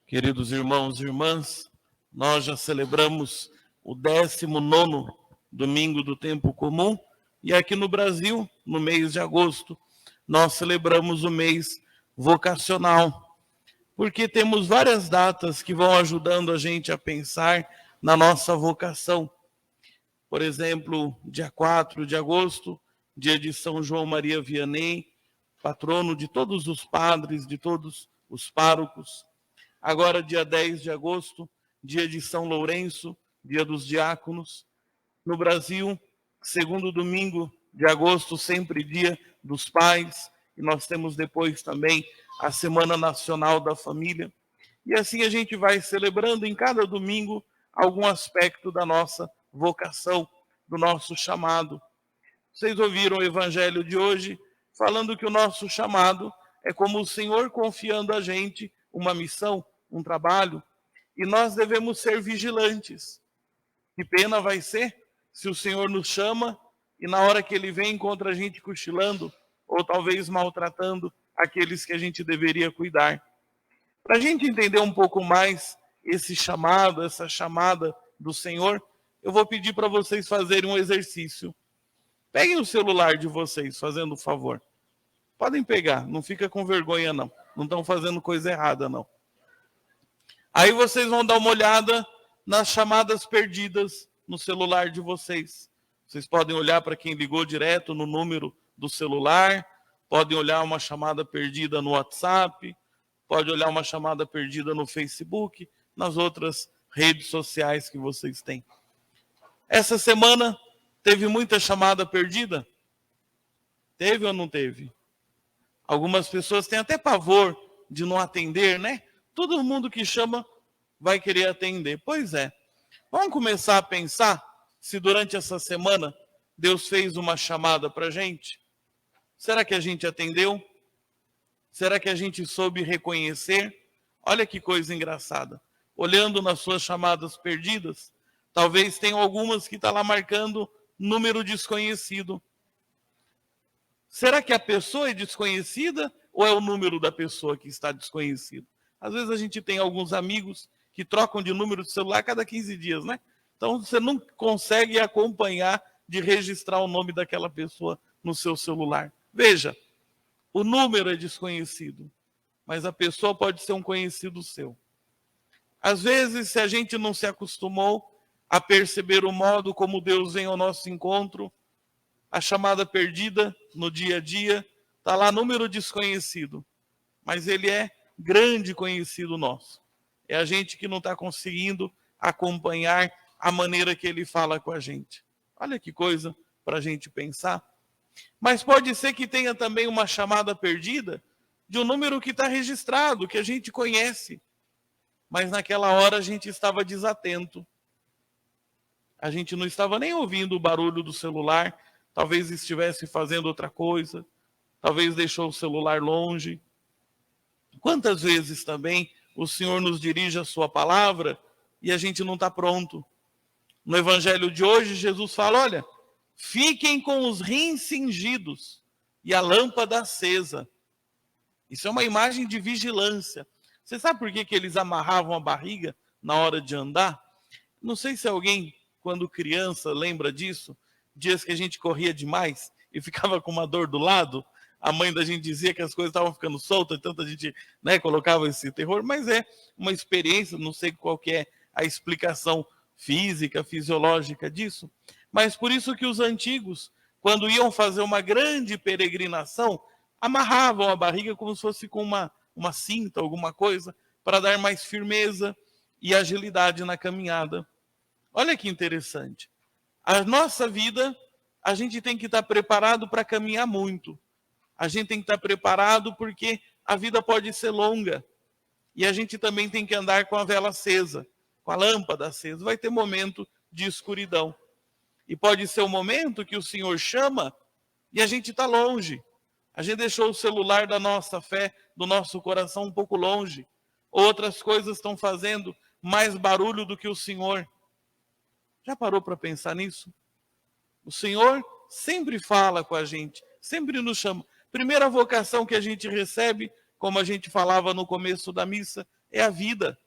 Queridos irmãos e irmãs, nós já celebramos o 19º domingo do tempo comum e aqui no Brasil, no mês de agosto, nós celebramos o mês vocacional, porque temos várias datas que vão ajudando a gente a pensar na nossa vocação. Por exemplo, dia 4 de agosto, dia de São João Maria Vianney, patrono de todos os padres, de todos os párocos. Agora, dia 10 de agosto, dia de São Lourenço, dia dos diáconos. No Brasil, segundo domingo de agosto, sempre dia dos pais. E nós temos depois também a Semana Nacional da Família. E assim a gente vai celebrando em cada domingo algum aspecto da nossa vocação, do nosso chamado. Vocês ouviram o evangelho de hoje falando que o nosso chamado é como o Senhor confiando a gente uma missão, um trabalho, e nós devemos ser vigilantes. Que pena vai ser se o Senhor nos chama e na hora que Ele vem encontra a gente cochilando ou talvez maltratando aqueles que a gente deveria cuidar. Para a gente entender um pouco mais esse chamado, essa chamada do Senhor, eu vou pedir para vocês fazerem um exercício. Peguem o celular de vocês, fazendo o favor. Podem pegar, não fica com vergonha não. Não estão fazendo coisa errada não. Aí vocês vão dar uma olhada nas chamadas perdidas no celular de vocês. Vocês podem olhar para quem ligou direto no número do celular, podem olhar uma chamada perdida no WhatsApp, pode olhar uma chamada perdida no Facebook, nas outras redes sociais que vocês têm. Essa semana teve muita chamada perdida? Teve ou não teve? Algumas pessoas têm até pavor de não atender, né? Todo mundo que chama vai querer atender. Pois é. Vamos começar a pensar se durante essa semana Deus fez uma chamada para a gente? Será que a gente atendeu? Será que a gente soube reconhecer? Olha que coisa engraçada. Olhando nas suas chamadas perdidas, talvez tenham algumas que está lá marcando número desconhecido. Será que a pessoa é desconhecida ou é o número da pessoa que está desconhecido? Às vezes a gente tem alguns amigos que trocam de número de celular a cada 15 dias, né? Então você não consegue acompanhar de registrar o nome daquela pessoa no seu celular. Veja, o número é desconhecido, mas a pessoa pode ser um conhecido seu. Às vezes, se a gente não se acostumou a perceber o modo como Deus vem ao nosso encontro, a chamada perdida no dia a dia, está lá número desconhecido, mas ele é grande conhecido nosso. É a gente que não está conseguindo acompanhar a maneira que ele fala com a gente. Olha que coisa para a gente pensar. Mas pode ser que tenha também uma chamada perdida de um número que está registrado, que a gente conhece, mas naquela hora a gente estava desatento. A gente não estava nem ouvindo o barulho do celular, talvez estivesse fazendo outra coisa, talvez deixou o celular longe. Quantas vezes também o Senhor nos dirige a sua palavra e a gente não está pronto? No evangelho de hoje, Jesus fala, olha, fiquem com os rins cingidos e a lâmpada acesa. Isso é uma imagem de vigilância. Você sabe por que eles amarravam a barriga na hora de andar? Não sei se alguém, quando criança, lembra disso. Dias que a gente corria demais e ficava com uma dor do lado. A mãe da gente dizia que as coisas estavam ficando soltas, tanto a gente, né, colocava esse terror. Mas é uma experiência, não sei qual que é a explicação física, fisiológica disso. Mas por isso que os antigos, quando iam fazer uma grande peregrinação, amarravam a barriga como se fosse com uma cinta, alguma coisa, para dar mais firmeza e agilidade na caminhada. Olha que interessante. A nossa vida, a gente tem que estar preparado para caminhar muito. A gente tem que estar preparado porque a vida pode ser longa. E a gente também tem que andar com a vela acesa, com a lâmpada acesa. Vai ter momento de escuridão. E pode ser o momento que o Senhor chama e a gente está longe. A gente deixou o celular da nossa fé, do nosso coração um pouco longe. Outras coisas estão fazendo mais barulho do que o Senhor. Já parou para pensar nisso? O Senhor sempre fala com a gente, sempre nos chama. Primeira vocação que a gente recebe, como a gente falava no começo da missa, é a vida.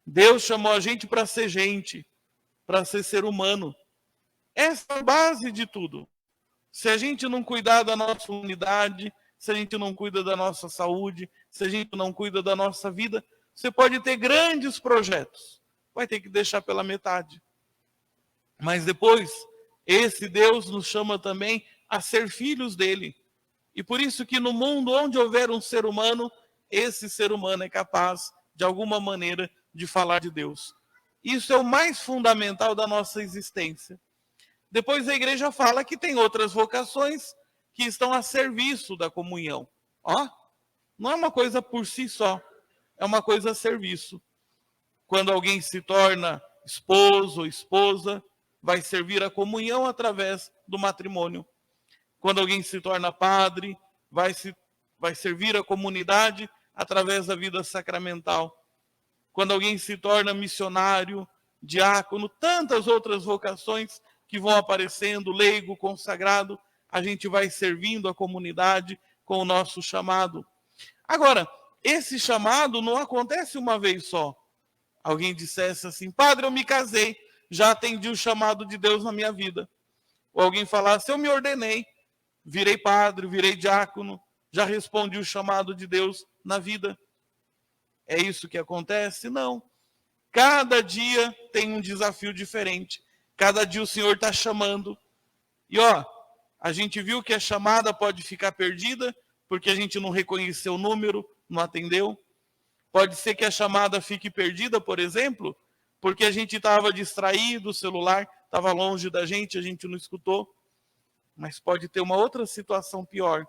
Deus chamou a gente, para ser ser humano. Essa é a base de tudo. Se a gente não cuidar da nossa unidade, se a gente não cuida da nossa saúde, se a gente não cuida da nossa vida, você pode ter grandes projetos, vai ter que deixar pela metade. Mas depois, esse Deus nos chama também a ser filhos dele. E por isso que no mundo onde houver um ser humano, esse ser humano é capaz, de alguma maneira, de falar de Deus. Isso é o mais fundamental da nossa existência. Depois a igreja fala que tem outras vocações que estão a serviço da comunhão. Ó, não é uma coisa por si só, é uma coisa a serviço. Quando alguém se torna esposo ou esposa, vai servir a comunhão através do matrimônio. Quando alguém se torna padre, vai servir a comunidade através da vida sacramental. Quando alguém se torna missionário, diácono, tantas outras vocações que vão aparecendo, leigo, consagrado, a gente vai servindo a comunidade com o nosso chamado. Agora, esse chamado não acontece uma vez só. Alguém dissesse assim: padre, eu me casei, já atendi o chamado de Deus na minha vida. Ou alguém falasse: eu me ordenei, virei padre, virei diácono, já respondi o chamado de Deus na vida. É isso que acontece? Não. Cada dia tem um desafio diferente. Cada dia o Senhor está chamando. E a gente viu que a chamada pode ficar perdida, porque a gente não reconheceu o número, não atendeu. Pode ser que a chamada fique perdida, por exemplo, porque a gente estava distraído, o celular estava longe da gente, a gente não escutou. Mas pode ter uma outra situação pior,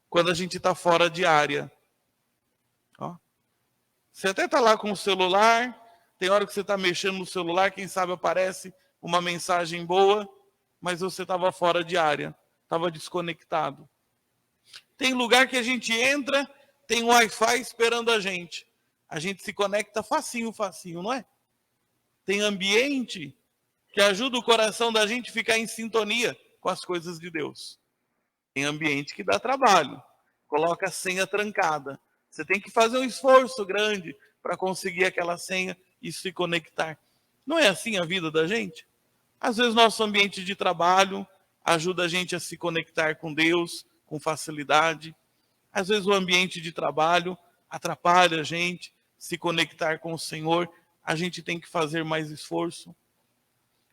quando a gente está fora de área. Você até está lá com o celular, tem hora que você está mexendo no celular, quem sabe aparece uma mensagem boa, mas você estava fora de área, estava desconectado. Tem lugar que a gente entra, tem um Wi-Fi esperando a gente se conecta facinho, não é? Tem ambiente que ajuda o coração da gente a ficar em sintonia com as coisas de Deus. Tem ambiente que dá trabalho, coloca a senha trancada. Você tem que fazer um esforço grande para conseguir aquela senha e se conectar. Não é assim a vida da gente? Às vezes nosso ambiente de trabalho ajuda a gente a se conectar com Deus com facilidade. Às vezes o ambiente de trabalho atrapalha a gente se conectar com o Senhor. A gente tem que fazer mais esforço.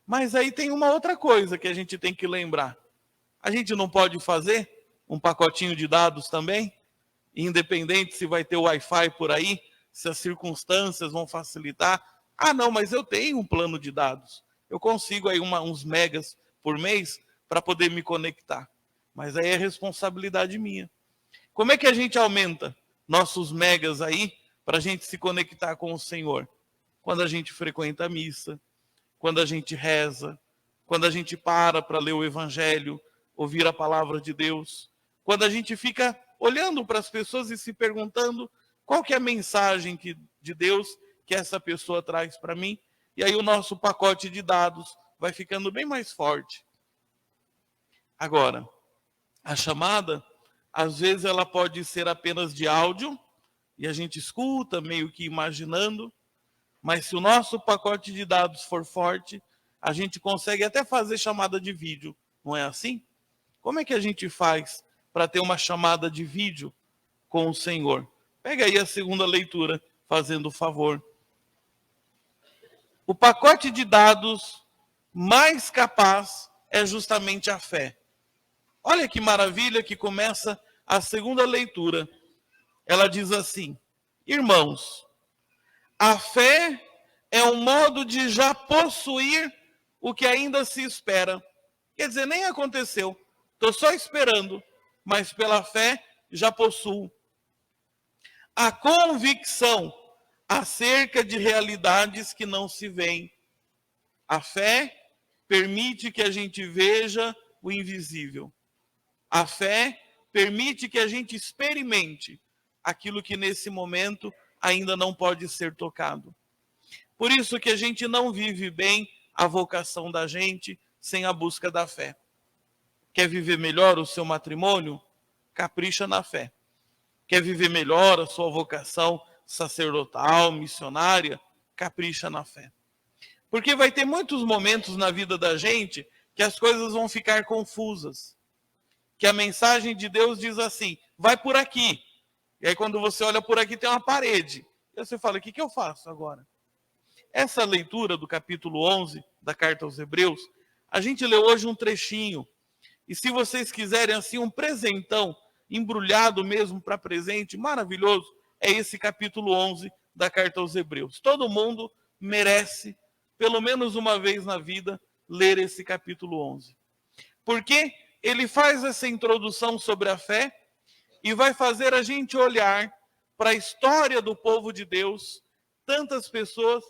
Mas aí tem uma outra coisa que a gente tem que lembrar. A gente não pode fazer um pacotinho de dados também? Independente se vai ter Wi-Fi por aí, se as circunstâncias vão facilitar. Ah, não, mas eu tenho um plano de dados. Eu consigo aí uns megas por mês para poder me conectar. Mas aí é responsabilidade minha. Como é que a gente aumenta nossos megas aí para a gente se conectar com o Senhor? Quando a gente frequenta a missa, quando a gente reza, quando a gente para ler o Evangelho, ouvir a palavra de Deus, quando a gente fica olhando para as pessoas e se perguntando qual que é a mensagem de Deus que essa pessoa traz para mim, e aí o nosso pacote de dados vai ficando bem mais forte. Agora, a chamada, às vezes ela pode ser apenas de áudio, e a gente escuta meio que imaginando, mas se o nosso pacote de dados for forte, a gente consegue até fazer chamada de vídeo, não é assim? Como é que a gente faz para ter uma chamada de vídeo com o Senhor? Pega aí a segunda leitura, fazendo o favor. O pacote de dados mais capaz é justamente a fé. Olha que maravilha que começa a segunda leitura. Ela diz assim: irmãos, a fé é um modo de já possuir o que ainda se espera. Quer dizer, nem aconteceu. Estou só esperando, mas pela fé já possuo. A convicção acerca de realidades que não se veem. A fé permite que a gente veja o invisível. A fé permite que a gente experimente aquilo que nesse momento ainda não pode ser tocado. Por isso que a gente não vive bem a vocação da gente sem a busca da fé. Quer viver melhor o seu matrimônio? Capricha na fé. Quer viver melhor a sua vocação sacerdotal, missionária, capricha na fé. Porque vai ter muitos momentos na vida da gente que as coisas vão ficar confusas. Que a mensagem de Deus diz assim, vai por aqui. E aí quando você olha por aqui tem uma parede. E você fala, o que eu faço agora? Essa leitura do capítulo 11 da carta aos Hebreus, a gente leu hoje um trechinho. E se vocês quiserem assim um presentão, embrulhado mesmo para presente, maravilhoso, é esse capítulo 11 da carta aos Hebreus. Todo mundo merece, pelo menos uma vez na vida, ler esse capítulo 11. Porque ele faz essa introdução sobre a fé e vai fazer a gente olhar para a história do povo de Deus, tantas pessoas.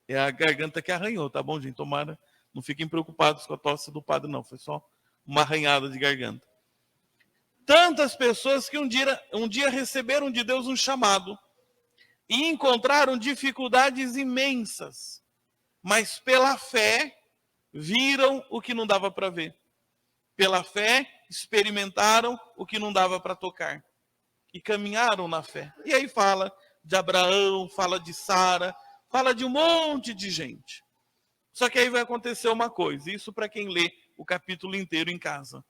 É a garganta que arranhou, tá bom, gente? Tomara, não fiquem preocupados com a tosse do padre, não. Foi só uma arranhada de garganta. Tantas pessoas que um dia receberam de Deus um chamado e encontraram dificuldades imensas, mas pela fé viram o que não dava para ver. Pela fé experimentaram o que não dava para tocar e caminharam na fé. E aí fala de Abraão, fala de Sara, fala de um monte de gente. Só que aí vai acontecer uma coisa, isso para quem lê o capítulo inteiro em casa.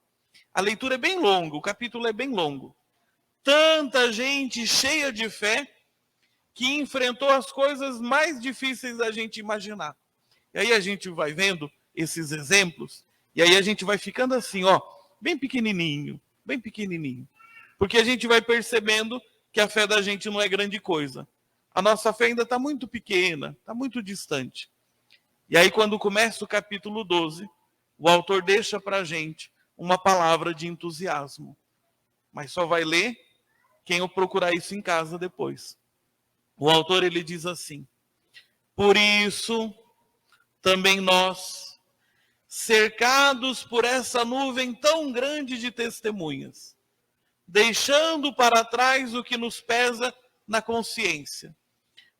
A leitura é bem longa, o capítulo é bem longo. Tanta gente cheia de fé que enfrentou as coisas mais difíceis da gente imaginar. E aí a gente vai vendo esses exemplos, e aí a gente vai ficando assim, ó, bem pequenininho, bem pequenininho. Porque a gente vai percebendo que a fé da gente não é grande coisa. A nossa fé ainda está muito pequena, está muito distante. E aí quando começa o capítulo 12, o autor deixa para a gente uma palavra de entusiasmo. Mas só vai ler quem procurar isso em casa depois. O autor ele diz assim, por isso também nós, cercados por essa nuvem tão grande de testemunhas, deixando para trás o que nos pesa na consciência,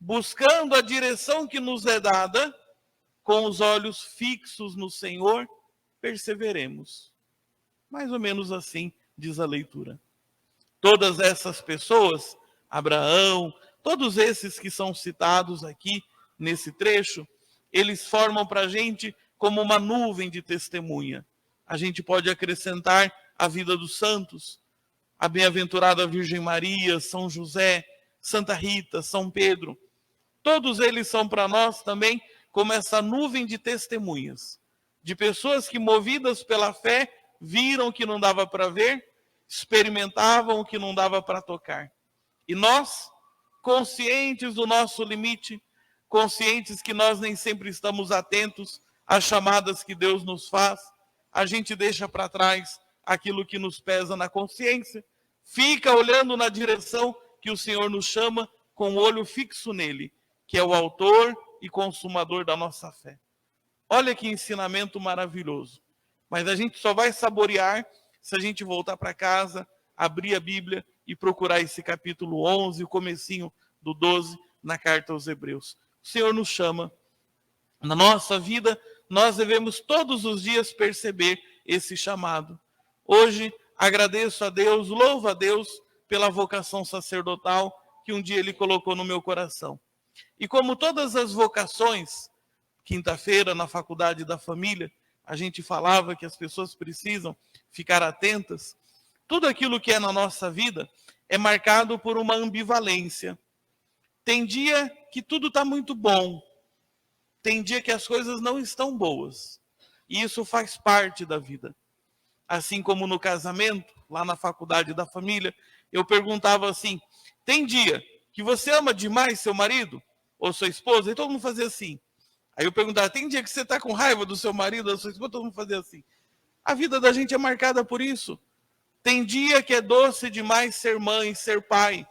buscando a direção que nos é dada, com os olhos fixos no Senhor, perseveremos. Mais ou menos assim diz a leitura. Todas essas pessoas, Abraão, todos esses que são citados aqui nesse trecho, eles formam para a gente como uma nuvem de testemunha. A gente pode acrescentar a vida dos santos, a bem-aventurada Virgem Maria, São José, Santa Rita, São Pedro. Todos eles são para nós também como essa nuvem de testemunhas, de pessoas que, movidas pela fé, viram o que não dava para ver, experimentavam o que não dava para tocar. E nós, conscientes do nosso limite, conscientes que nós nem sempre estamos atentos às chamadas que Deus nos faz, a gente deixa para trás aquilo que nos pesa na consciência, fica olhando na direção que o Senhor nos chama, com o olho fixo nele, que é o autor e consumador da nossa fé. Olha que ensinamento maravilhoso. Mas a gente só vai saborear se a gente voltar para casa, abrir a Bíblia e procurar esse capítulo 11, o comecinho do 12, na carta aos Hebreus. O Senhor nos chama. Na nossa vida, nós devemos todos os dias perceber esse chamado. Hoje, agradeço a Deus, louvo a Deus pela vocação sacerdotal que um dia Ele colocou no meu coração. E como todas as vocações, quinta-feira, na Faculdade da Família, a gente falava que as pessoas precisam ficar atentas. Tudo aquilo que é na nossa vida é marcado por uma ambivalência. Tem dia que tudo está muito bom. Tem dia que as coisas não estão boas. E isso faz parte da vida. Assim como no casamento, lá na Faculdade da Família, eu perguntava assim, tem dia que você ama demais seu marido ou sua esposa? E todo mundo fazia assim. Aí eu perguntava, tem dia que você está com raiva do seu marido ou da sua esposa? Todo mundo fazia assim. A vida da gente é marcada por isso. Tem dia que é doce demais ser mãe, ser pai.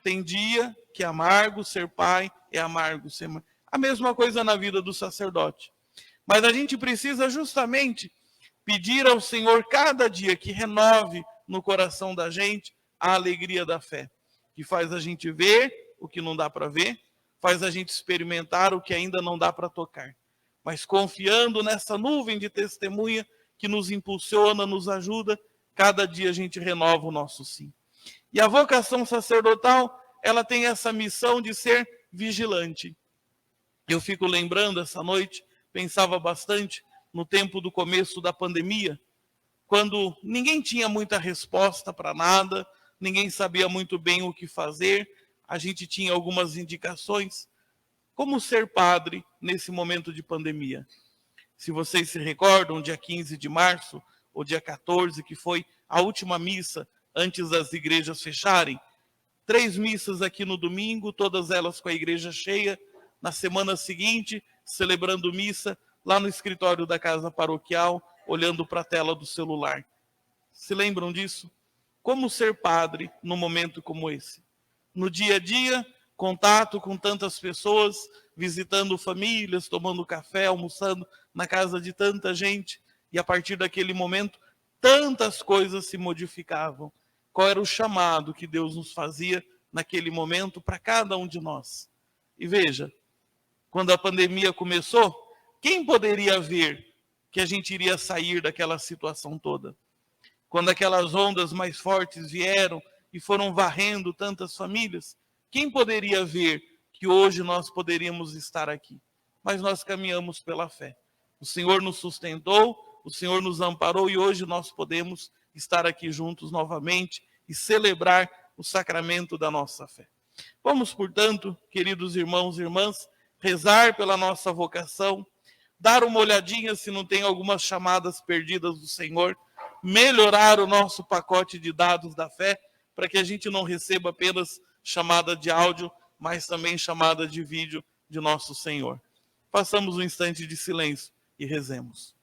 Tem dia que é amargo ser pai, é amargo ser mãe. A mesma coisa na vida do sacerdote. Mas a gente precisa justamente pedir ao Senhor cada dia que renove no coração da gente a alegria da fé. Que faz a gente ver o que não dá para ver, faz a gente experimentar o que ainda não dá para tocar. Mas confiando nessa nuvem de testemunha que nos impulsiona, nos ajuda, cada dia a gente renova o nosso sim. E a vocação sacerdotal, ela tem essa missão de ser vigilante. Eu fico lembrando essa noite, pensava bastante no tempo do começo da pandemia, quando ninguém tinha muita resposta para nada, ninguém sabia muito bem o que fazer, a gente tinha algumas indicações. Como ser padre nesse momento de pandemia? Se vocês se recordam, dia 15 de março, ou dia 14, que foi a última missa antes das igrejas fecharem, 3 missas aqui no domingo, todas elas com a igreja cheia. Na semana seguinte, celebrando missa lá no escritório da casa paroquial, olhando para a tela do celular. Se lembram disso? Como ser padre num momento como esse? No dia a dia, contato com tantas pessoas, visitando famílias, tomando café, almoçando na casa de tanta gente, e a partir daquele momento, tantas coisas se modificavam. Qual era o chamado que Deus nos fazia naquele momento para cada um de nós? E veja, quando a pandemia começou, quem poderia ver que a gente iria sair daquela situação toda? Quando aquelas ondas mais fortes vieram e foram varrendo tantas famílias, quem poderia ver que hoje nós poderíamos estar aqui? Mas nós caminhamos pela fé. O Senhor nos sustentou, o Senhor nos amparou e hoje nós podemos estar aqui juntos novamente e celebrar o sacramento da nossa fé. Vamos, portanto, queridos irmãos e irmãs, rezar pela nossa vocação, dar uma olhadinha se não tem algumas chamadas perdidas do Senhor, melhorar o nosso pacote de dados da fé, para que a gente não receba apenas chamada de áudio, mas também chamada de vídeo de nosso Senhor. Façamos um instante de silêncio e rezemos.